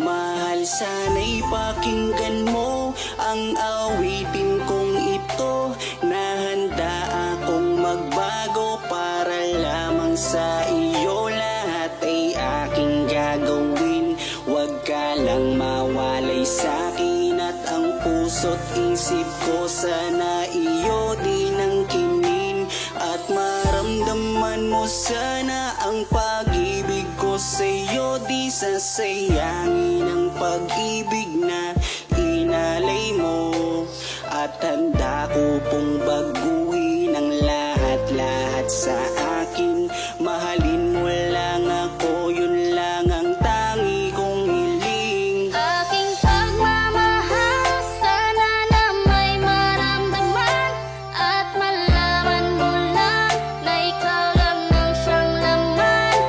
Mahal, sana'y pakinggan mo ang awitin kong ito, na handa akong magbago para lamang sa iyo. Lahat ay aking gagawin, huwag ka lang mawalay sa'kin. At ang puso't isip ko sana iyo din ang kinin, at maramdaman mo sana ang pag-ibig ko sa'yo. Di sasayangin ang pag-ibig na inalay mo, at handa ko pong baguhin ang lahat-lahat sa akin. Mahalin mo lang ako, yun lang ang tangi kong hiling. Aking pagmamahal, sana na may maramdaman, at malaman mo lang na ikaw lang ang siyang laman.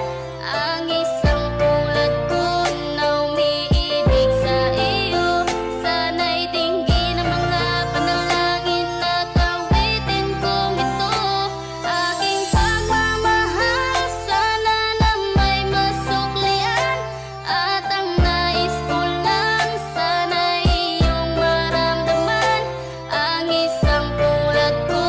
Ang isang tulad ko na umiibig sa iyo, sana'y dinggin ang mga panalangin at awitin kong ito. Aking pagmamahal, sana na may masuklian, at ang nais ko lang sana'y iyong maramdaman. Ang isang tulad ko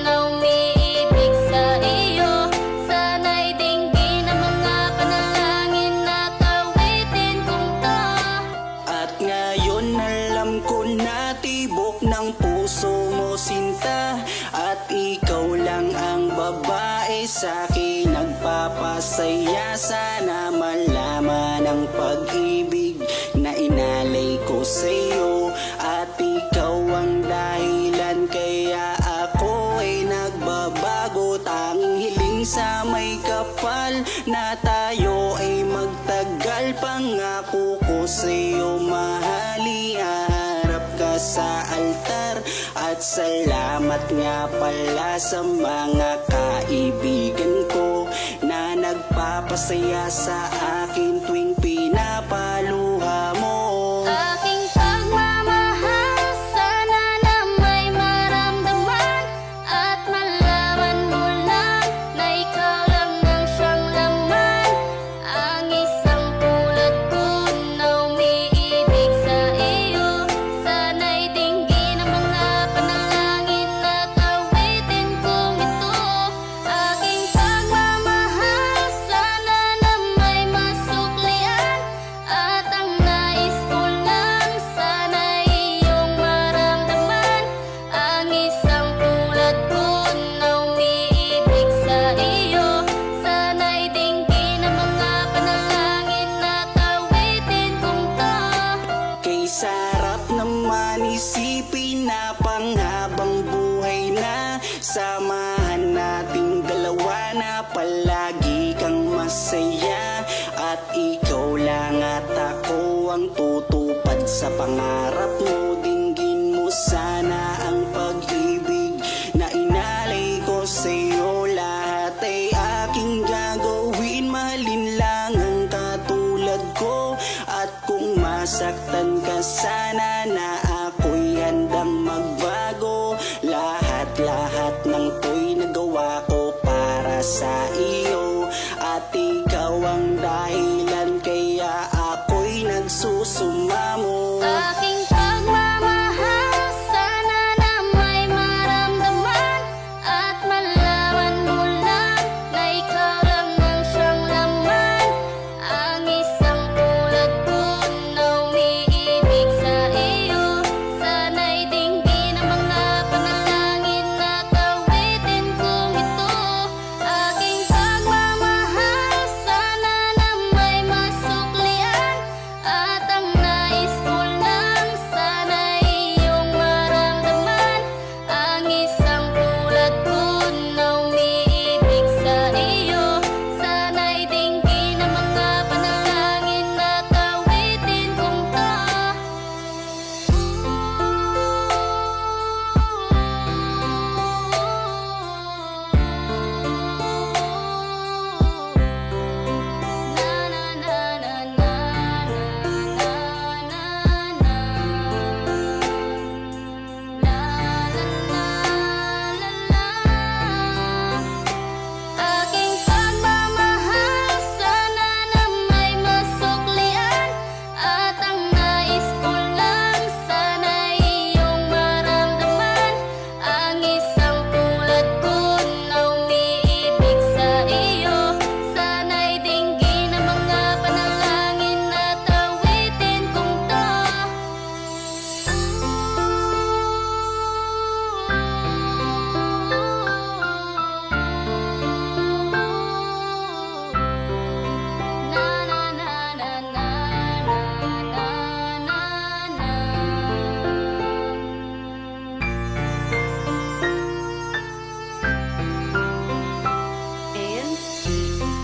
na umiibig sa iyo, sana'y dinggin ang mga panalangin at awitin kong to. At ngayon alam ko na tibok ng puso mo sinta, at ikaw lang ang babae sa'kin nagpapasaya. Sana malaman ang pag-ibig na inalay ko sa'yo, at ikaw ang dahilan kaya ako ay nagbabago. Tanging hiling sa may kapal na tayo ay magtagal. Pangako ko sa'yo, mahal, iharap ka sa altar. At salamat nga pala sa mga kaibigan ko na nagpapasaya sa akin tuwing pinapaluha mo. Aking pagmamahal, sana na may maramdaman, at malaman mo lang na ikaw lang ang siyang laman. Ang isang tulad ko na umiibig sa iyo, sana'y dinggin ang mga panalangin at awitin kong ito. Aking pagmamahal, sana na may masuklian, at ang nais ko lang sana'y iyong maramdaman. Ang isang tulad ko na umiibig sa iyo, sana'y dinggin ang mga panalangin at awitin kong to. Kay sarap naman isipin na panghabang buhay na samahan nating dalawa, na palagi kang masaya. At ikaw lang at ako ang tutupad sa pangarap mo. Dinggin mo sana ang pag-ibig na inalay ko sa'yo. Lahat ay aking gagawin, mahalin lang ang katulad ko. At kung masaktan ka sana, na ako'y handang magbago. Lahat-lahat ng to'y nagawa ko para sa iyo, at ikaw ang dahilan kaya ako'y nagsusumamo. Aking pagmamahal, sana na may maramdaman, at malaman mo lang na ikaw lang ang siyang laman. Ang isang tulad ko na umiibig sa iyo,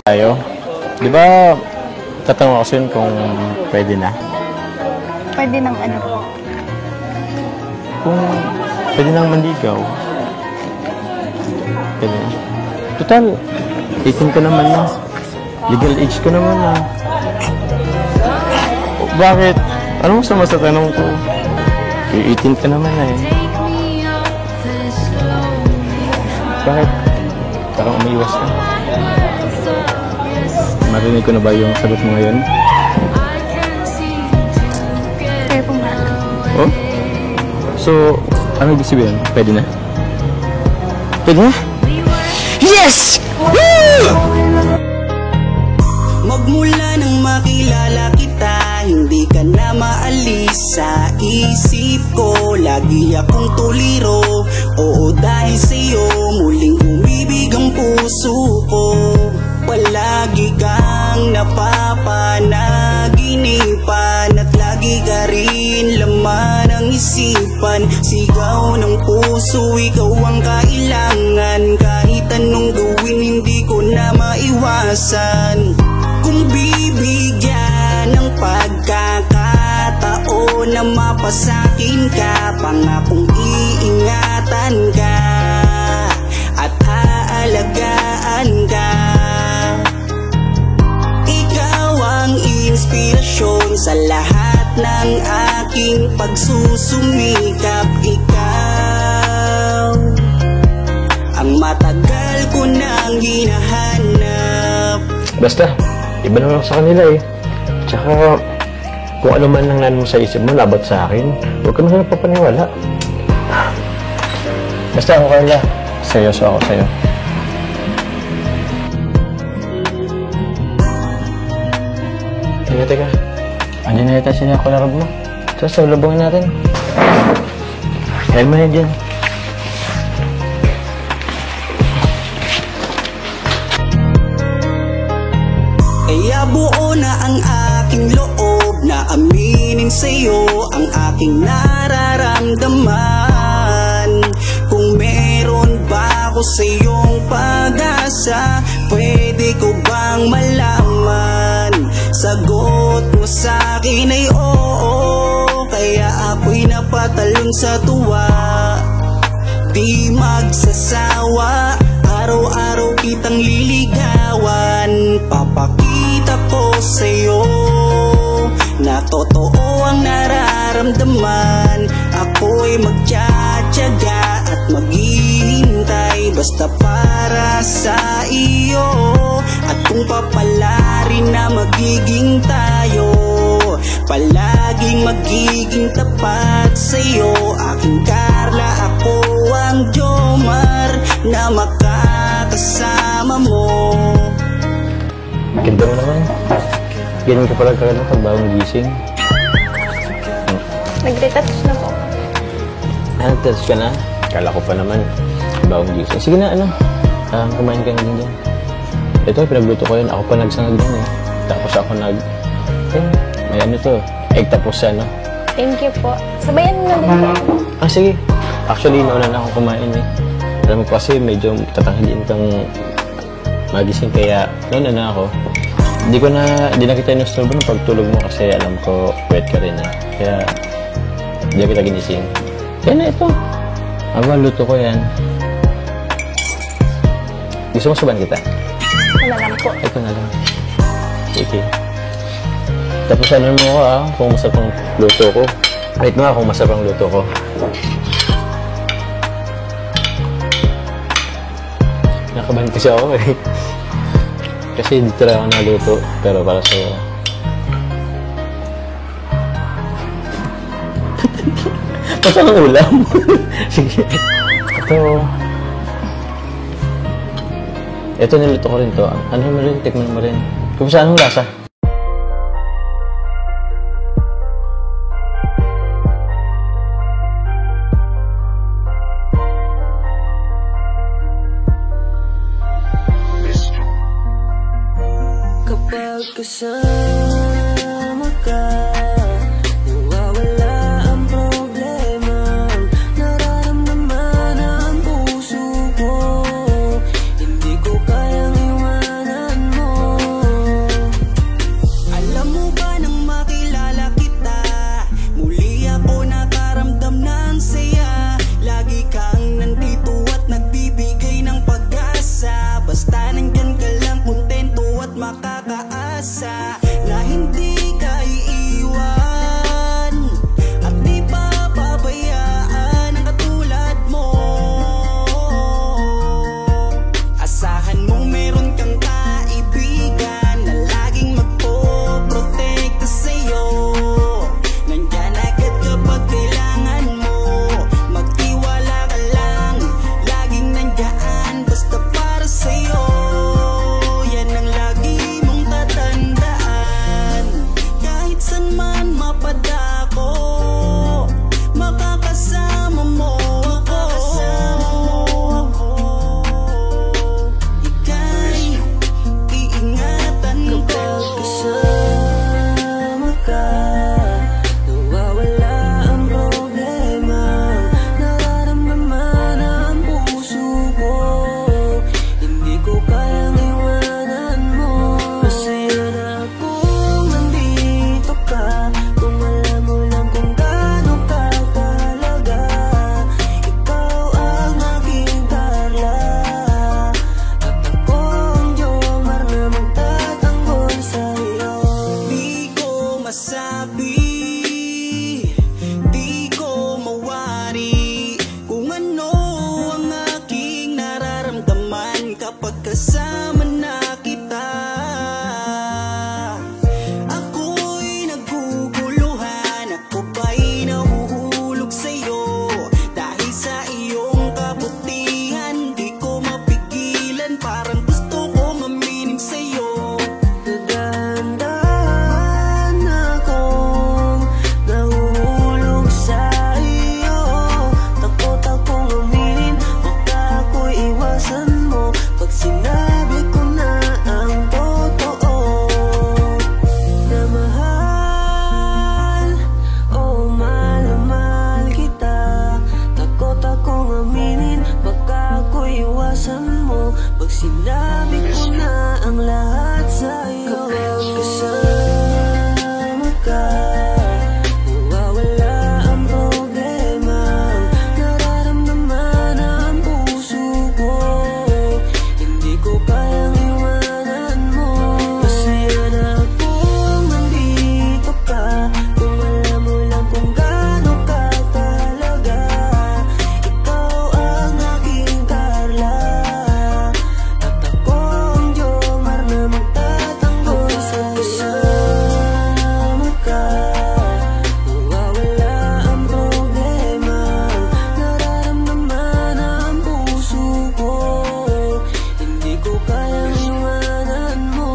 tayo. Di ba, tatanong ako yun kung pwede na? Pwede ng ano? Kung pwede nang manligaw. Pwede na. Total, 18 ko naman na. Legal age ko naman na. Bakit? Ano masama sa tanong ko? 18 ka naman na eh. Bakit? Parang umiiwas ka. Marinig ko na ba yung sagot mo ngayon? Kaya po nga. Oh? So, ano ibig sabihin? Pwede na? Pwede na? Yes! Woo! Magmula nang makilala kita, hindi ka na maalis sa isip ko. Lagi akong tuliro, oo dahil sa'yo muling umibig ang puso ko. Palagi kang napapanaginipan at lagi ka rin laman ng isipan. Sigaw ng puso, ikaw ang kailangan. Kahit anong gawin, hindi ko na maiwasan. Kung bibigyan ng pagkakataon na mapasakin ka, pangakong iingatan ka at aalagaan ka. Ikaw ang inspirasyon sa lahat ng aking pagsusumikap. Ikaw ang matagal ko nang hinahanap. Basta, iba naman ako sa kanila eh. Tsaka, kung ano man ang nanon mo sa isip mo, labat sa akin, huwag ka naman napapaniwala. Basta ako, Carla. Seryoso ako sa'yo. Teka. Andiyan na yata sinakularab mo. So, labangin natin. Kaya mo na dyan. Kaya buo na ang aking loob na aminin sa'yo ang aking nararamdaman. Kung meron ba ako sa'yong pag-asa, pwede ko bang malaman? Sagot mo sa'kin ay oo, kaya ako'y napatalon sa tuwa. Di magsasawa, araw-araw kitang liligawan. Papakita ko sa'yo na totoo ang nararamdaman. Ako'y magtsatsaga at maghihintay basta para sa iyo. At kung papalarin na magiging tayo, palaging magiging tapat sa'yo. Aking Carla, ako ang Jomar na makakasama mo. Ganda mo naman. Ganyan ka pala kagano pag bagong gising. Nag-retouch na po. Nag-touch ka na? Kala ko pa naman. Bagong gising. Sige na, kumain ka na din dyan. Ito, pinagluto ko yun. Ako pa nagsangag din eh. Tapos ako may ano to. Egg tapos Thank you po. Sabayan mo na din po. sige. Actually, nauna na akong kumain eh. Alam mo kasi medyo tatanghaliin kang magising kaya nauna na ako. Hindi na kita inusturbo ng pagtulog mo kasi alam ko wet ka rin eh. Kaya hindi kita ginising. Kaya na ito. Luto ko yan. Gusto mo suban kita? Ito na lang po. Ito na lang. Sige. Tapos ano mo ko kung masarap ang luto ko. Wait mo kung masarap ang luto ko. Nakabahan kasi ako eh. Kasi dito lang ako naluto, pero para sa'yo. Basta ng ulam. Sige. Ito niluto ko rin to. Ano mo rin? Tikman mo rin. Kumusta anong lasa? Kapag kasama ka, nawawala ang problema. Nararamdaman ang puso ko, hindi ko kayang iwanan mo. mapadako, makakasama mo ako. Ika'y iingatan ko. Kasama ka, nawawala ang problema. Nararamdaman ang puso ko, hindi ko kayang iwanan mo. Masaya na kung nandito ka, kung alam mo lang kung gaano ka kahalaga. Ikaw ang aking Carla, at ako ang Jomar na magtatanggol sa'yo. Di ko masabi, di ko mawari kung ano ang aking nararamdaman kapag kasama na kita. Ako'y naguguluhan, ako ba'y nahuhulog sa'yo? Dahil sa iyong kabutihan, di ko mapigilan, parang gusto kong aminin sa'yo. Nagdahan akong nahuhulog sa iyo. Takot akong aminin, baka ako'y iwasan mo pag sinabi ko na ang totoo. Na mahal, oh mahal na mahal kita. Takot akong aminin, baka ako'y iwasan mo pag sinabi ko na ang lahat sa'yo. Kasama ka, nawawala ang problema. Nararamdaman ang puso ko, hindi ko kayang iwanan mo. Masaya na kung nandito ka, kung alam mo lang kung gaano ka kahalaga. Ikaw ang aking Carla, at ako ang Jomar na magtatanggol sa'yo. Kasama ka, nawawala ang problema. Nararamdaman ang puso ko, hindi ko kayang iwanan mo.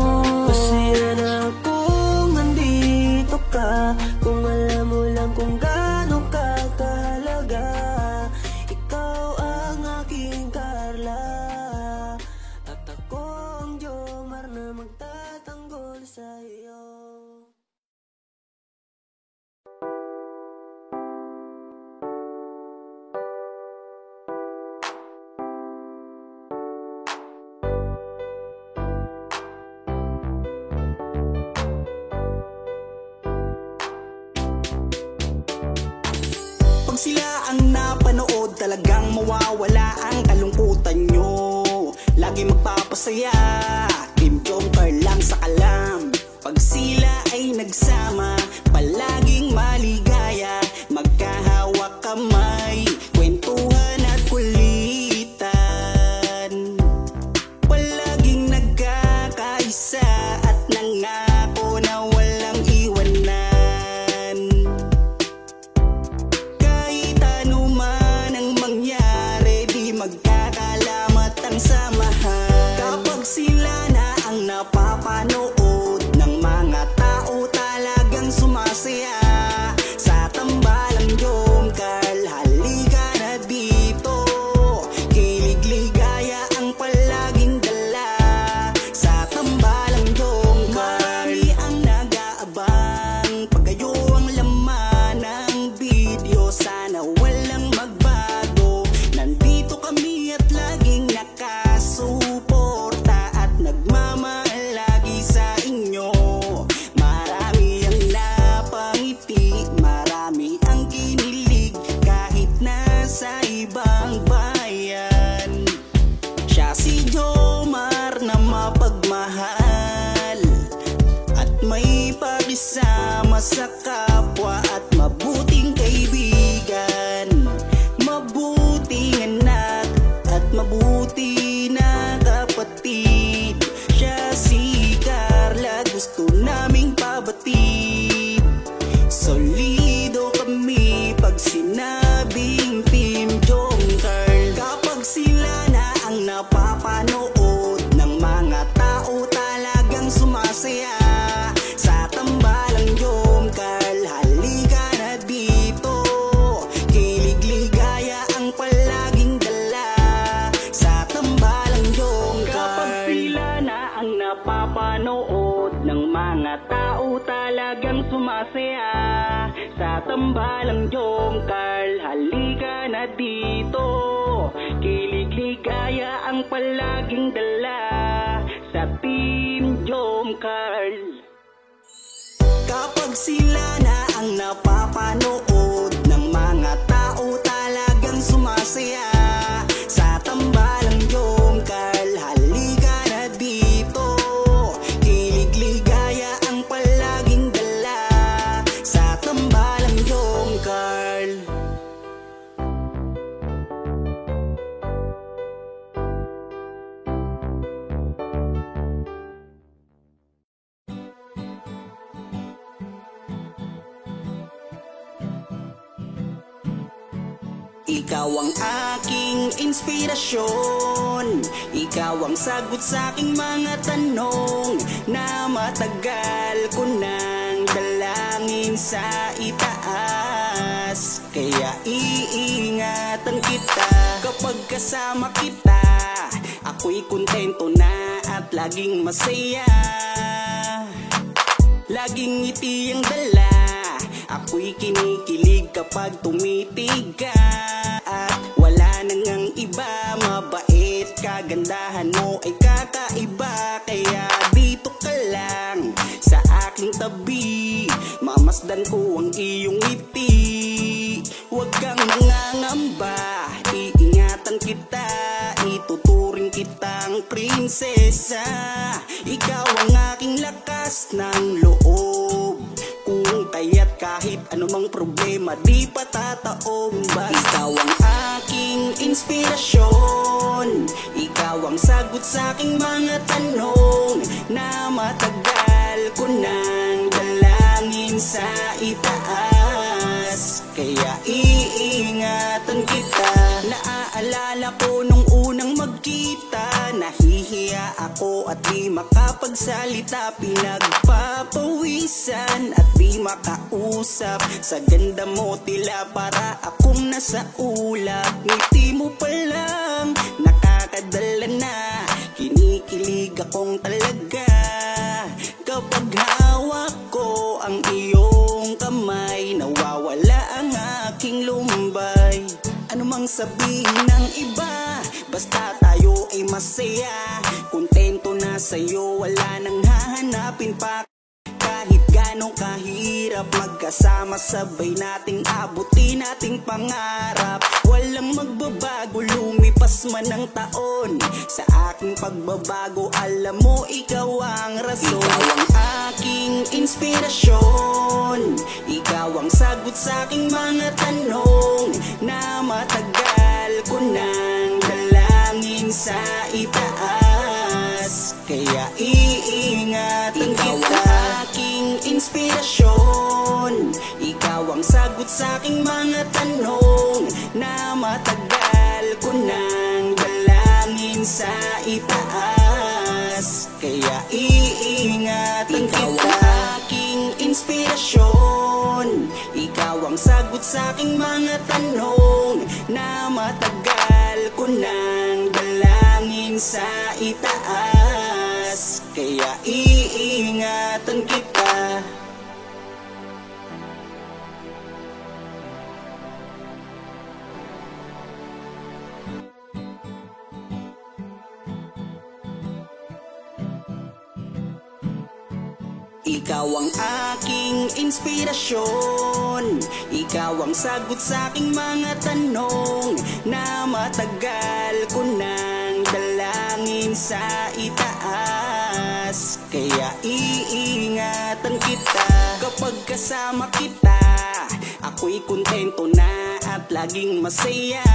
Masaya na kung nandito ka, kung alam mo lang kung gaano ka kahalaga. Ikaw ang aking Carla, at ako ang Jomar na magtatanggol sa'yo. Pag sila ang napanood, talagang mawawala ang kalungkutan nyo. Lagi magpapasaya, Team Jomar lang sa kalam. Pag sila ay nagsama, palaging maligaya. Magkahawak kamay, kwentuhan at kulitan. Palaging nagkakaisa at nangako na walang iwanan. Kahit ano man ang mangyari, di magkakalamat ang samahan. Kapag sila na ang napapanood ng mga tao, talagang sumasaya. Sa tambalang Jomar, halika na dito. Kilig-ligaya ang palaging dala. Sa tambalang Jomar, marami ang nag-aabang. Pag kayo ang laman ng video, sana walang magbago. Nandito kami at laging nakasuporta at nagmamahal lagi sa inyo. Marami ang napangiti, marami ang kinilig, kahit nasa ibang bayan. Siya si Jomar na mapagmahal at may pakisama sa kapwa at mabuting kaibigan, mabuting anak at mabuti na kapatid. Siya si Carla, gusto naming pabatid. Solido kami pag sinabing Team Jomar. Kapag sila na ang napapanood ng mga tao, talagang sumasaya. Sa tambalang Jomar, sumasaya sa tambalang Jomcar. Halika na dito, kilig-ligaya ang palaging dala sa Team Jomcar. Kapag sila na ang napapanood ng mga tao, talagang sumasaya sa tambalang Jomcar. Halika na dito, kilig-ligaya ang palaging dala sa tambalang Jomcar. Ikaw ang aking inspirasyon, ikaw ang sagot sa aking mga tanong na matagal ko nang dalangin sa itaas. Kaya iingatan kita kapag kasama kita, ako'y kontento na at laging masaya. Laging ngiti ang dala, ako'y kinikilig kapag tumitig ka. At wala nang ang iba, mabait, kagandahan mo ay kakaiba. Kaya dito ka lang sa aking tabi, mamasdan ko ang iyong ngiti. Huwag kang mangangamba, iingatan kita, ituturing kitang prinsesa. Ikaw ang aking lakas ng loob, kung kaya't kahit anumang problema di patataob. Ikaw ang aking inspirasyon, ikaw ang sagot sa aking mga tanong na matagal ko nang dalangin sa itaas. Kaya iingatan kita. Naaalala ko nung unang magkita, nahihiya ako at di makapagsalita, pinagpapawisan at di makausap. Sa ganda mo tila para akong nasa ulap. Ngiti mo pa lang nakakadala na, kinikilig akong talaga. Kapag hawak ko ang iyong kamay, nawawala ang aking lumbay. Ano mang sabihin ng iba, basta tayo ay masaya. Kontento na sa'yo, wala nang hahanapin pa. Kahit ganong kahirap, magkasama sabay nating abutin ating pangarap. Walang magbabago, lumipas man ang taon, sa aking pagbabago alam mo ikaw ang rason. Ikaw ang aking inspirasyon, ikaw ang sagot sa aking mga tanong na matagal ko nang dalangin sa itaas. Kaya iingatan kita. Ikaw ang aking inspirasyon, ikaw ang sagot sa aking mga tanong na matagal ko nang dalangin sa itaas. Kaya iingatan kita. Ikaw ang aking inspirasyon, ikaw ang sagot sa aking mga tanong na matagal ko nang dalangin sa itaas. Kaya iingatan kita. Ikaw ang aking inspirasyon, ikaw ang sagot sa aking mga tanong na matagal ko nang dalangin sa itaas. Kaya iingatan kita kapag kasama kita, ako'y kontento na at laging masaya.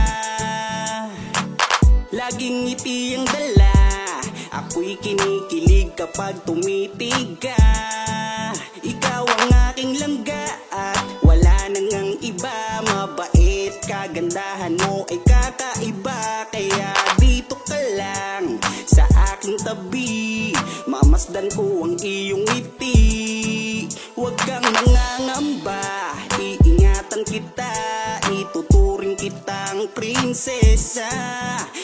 Laging ngiti ang dala, ako'y kinikilig kapag tumitig ka. Ikaw ang aking langga at wala nang ang iba, mabait, kagandahan mo ay kakaiba. Kaya dito ka lang sa aking tabi, mamasdan ko ang iyong ngiti. Huwag kang mangangamba, iingatan kita, ituturing kitang prinsesa.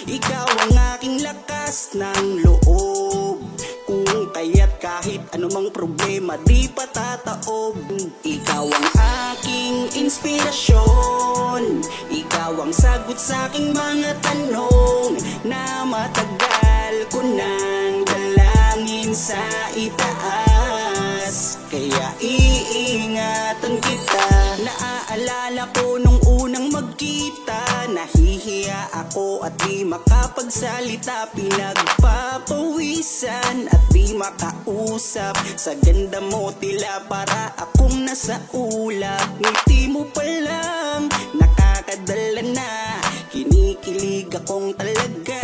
Ikaw ang aking lakas ng loob, kung kaya't kahit anumang problema di patataob. Ikaw ang aking inspirasyon, ikaw ang sagot sa aking mga tanong na matagal ko nang dalangin sa itaas. Kaya iingatan kita. Naaalala ko nung unang magkita, nahihiya ako at di makapagsalita. Pinagpapawisan at di makausap. Sa ganda mo tila para akong nasa ulap. Ngiti mo pa lang nakakadala na, kinikilig akong talaga.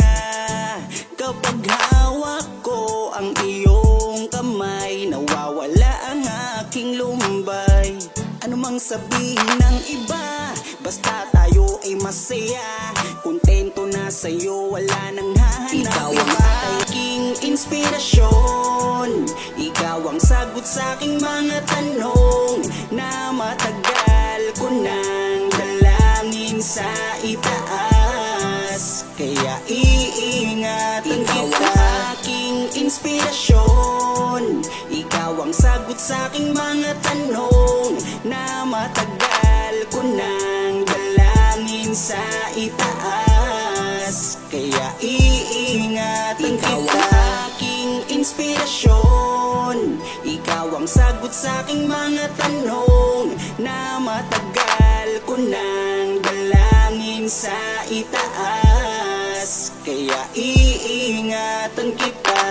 Kapag hawak ko ang iyong kamay, nawawala ang aking lumbay. Ano mang sabihin ng iba, basta tayo ay masaya. Kontento na sa'yo, wala nang hahanap. Ikaw ang aking inspirasyon, ikaw ang sagot sa aking mga tanong na matagal ko nang dalangin sa itaas. Kaya iingatan kita. Ikaw ang aking inspirasyon, ikaw ang sagot sa aking mga tanong na matagal ko nang dalangin sa itaas. Kaya iingatan kita. Ikaw ang aking inspirasyon, ikaw ang sagot sa aking mga tanong na matagal ko nang dalangin sa itaas. Kaya iingatan kita.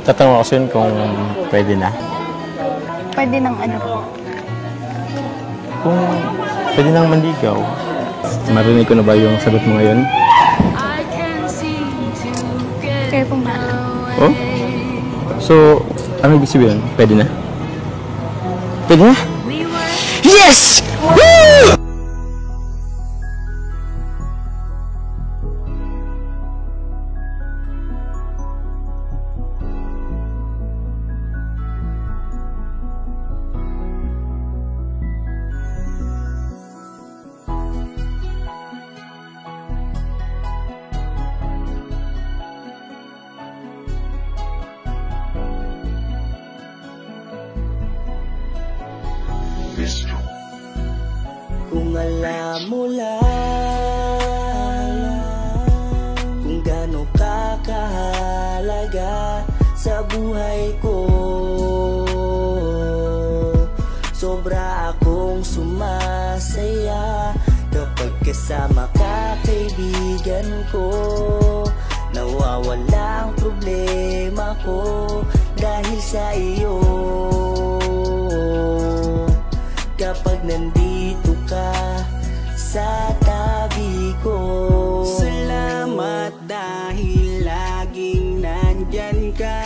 Tatanong ako sa'yo kung pwede na. Pwede ng ano? Kung pwede nang manligaw. Marinig ko na ba yung sagot mo ngayon? Kayo pong bata. Oh? So, ano ibig sabihin? Pwede na? Pwede na? Yes! Woo! Kung alam mo lang kung gaano ka kahalaga sa buhay ko, sobra akong sumasaya kapag kasama ka, kaibigan ko. Nawawala ang problema ko dahil sa iyo. Kapag nandito ka sa tabi ko, salamat dahil laging nandyan ka.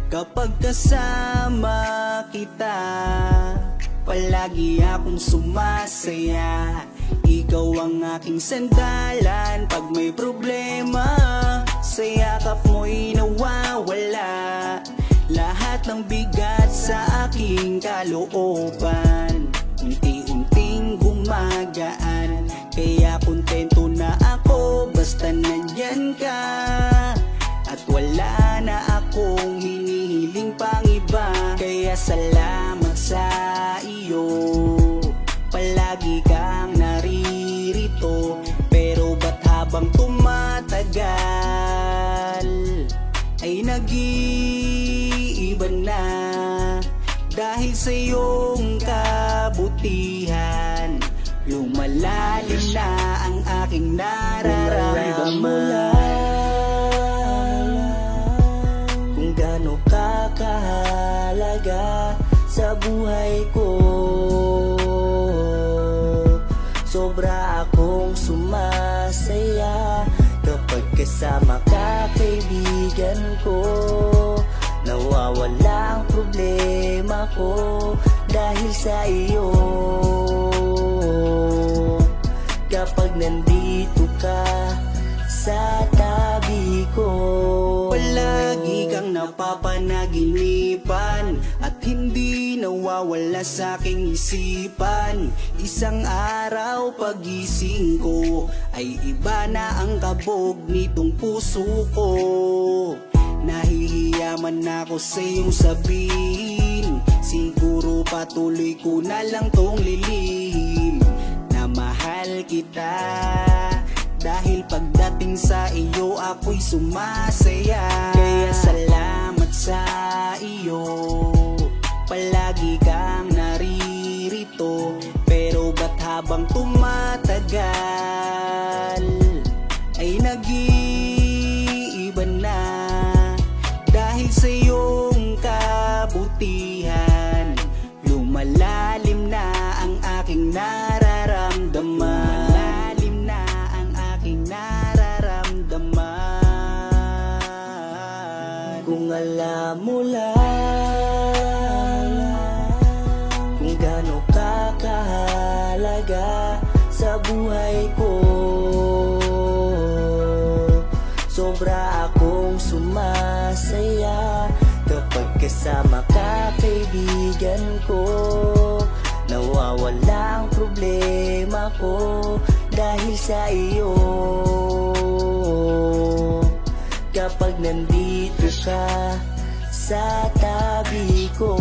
Kapag kasama kita, palagi akong sumasaya. Ikaw ang aking sandalan pag may problema. Sa yakap mo'y nawawala lahat ng bigat sa aking kalooban. Unti-unting gumagaan, kaya kontento na ako basta nandyan ka. At wala na akong hinihiling pang iba. Kaya salamat sa iyo, palagi kang naririto. Pero ba't habang tumatagal ay nag-iiba na? Dahil sa iyong kabutihan, lumalalim na ang aking nararamdaman. Kung gaano ka kahalaga sa buhay ko, sobra akong sumasaya kapag kasama ka, kaibigan ko. Nawawala ang problema ko dahil sa iyo. Kapag nandito ka sa tabi ko, palagi kang napapanaginipan at hindi nawawala sa aking isipan. Isang araw pagising ko ay iba na ang kabog nitong puso ko. Nahihiyaman ako sa iyong sabihin, siguro patuloy ko na lang tong lilihim na mahal kita. Dahil pagdating sa iyo ako'y sumasaya. Kaya salamat sa iyo, palagi kang naririto. Pero ba't habang tumatagal ay nag-iiba na? Dahil sa iyong kabutihan, lumalalim na ang aking nararamdaman. Lumalalim na ang aking nararamdaman. Kung alam mo lang kung gaano ka kahalaga sa buhay ko, sobra akong sumasaya kapag kasama ka, kaibigan ko. Nawawala ang problema ko dahil sa iyo. Kapag nandito ka sa tabi ko,